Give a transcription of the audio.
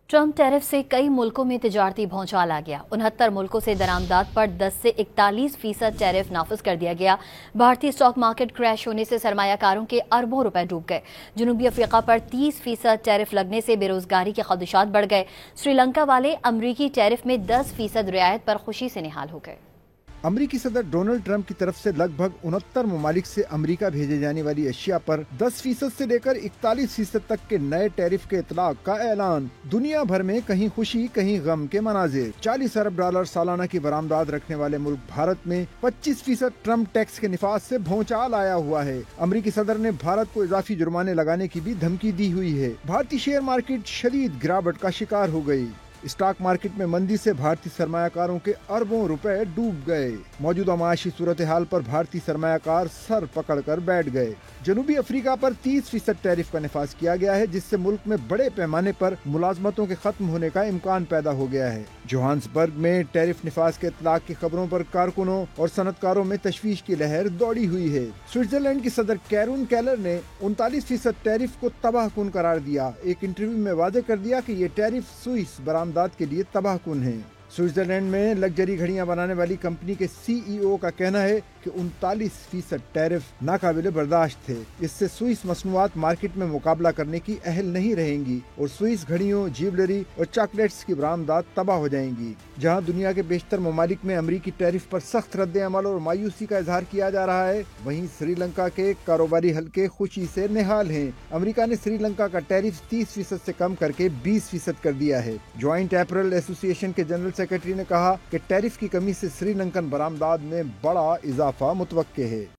Trump tariff से कई मुल्कों में तिजारती भौचाल आ गया। 69 मुल्कों से दरामदात पर 10 से 41% टैरिफ नाफिज कर दिया गया। भारतीय स्टॉक मार्केट क्रैश होने से सरमायाकारों के अरबों रुपए डूब गए। जनूबी अफ्रीका पर 30% टैरिफ लगने से बेरोजगारी के खदशात बढ़ गए। श्रीलंका वाले अमरीकी टैरिफ में 10% रियायत पर खुशी से निहाल हो गए। अमरीकी सदर डोनाल्ड ट्रंप की तरफ से लगभग 69 ममालिक से अमरीका भेजे जाने वाली अशिया पर 10% से लेकर 41% तक के नए टैरिफ के इतलाक का ऐलान। दुनिया भर में कहीं खुशी कहीं गम के मनाजिर। $40 अरब सालाना की बरामदात रखने वाले मुल्क भारत में 25% ट्रंप टैक्स के निफाज से भौचाल आया हुआ है। अमरीकी सदर ने भारत को इजाफी जुर्माने लगाने की भी धमकी दी हुई है। भारतीय शेयर मार्केट शदीद गिरावट का शिकार हो गई। स्टॉक मार्केट में मंदी से भारतीय सरमायाकारों के अरबों रुपए डूब गए। मौजूदा माशी सूरत हाल पर भारतीय सरमायाकार सर पकड़कर बैठ गए। जनूबी अफ्रीका पर 30% टैरिफ का निफाज किया गया है, जिससे मुल्क में बड़े पैमाने पर मुलाजमतों के खत्म होने का इम्कान पैदा हो गया है। जोहान्सबर्ग में टैरिफ निफाज के इतलाक की खबरों पर कारकुनों और सनतकारों में तशवीश की लहर दौड़ी हुई है। स्विट्जरलैंड की सदर कैरून केलर ने 39% टैरिफ को तबाहकुन करार दिया। एक इंटरव्यू में वादे कर दिया कि ये टैरिफ स्विस बरामदात के लिए तबाहकुन है। स्विट्जरलैंड में लग्जरी घड़ियां बनाने वाली कंपनी के सीईओ का कहना है कि 39% टैरिफ नाकाबिले बर्दाश्त थे। इससे स्विस मसनूआत मार्केट में मुकाबला करने की अहल नहीं रहेंगी और स्विस घड़ियों, ज्वेलरी और चॉकलेट्स की बरामदात तबाह हो जाएंगी। जहां दुनिया के बेशतर ममालिक में अमरीकी टैरिफ पर सख्त रद्द-ए-अमल और मायूसी का इजहार किया जा रहा है, वहीं श्रीलंका के कारोबारी हल्के खुशी से निहाल हैं। अमरीका ने श्रीलंका का टैरिफ 30% से कम करके 20% कर दिया है। ज्वाइंट अपैरल एसोसिएशन के जनरल सेक्रेटरी ने कहा कि टैरिफ की कमी से श्रीलंकन बरामदात में बड़ा इजाफा मुतवक्के है।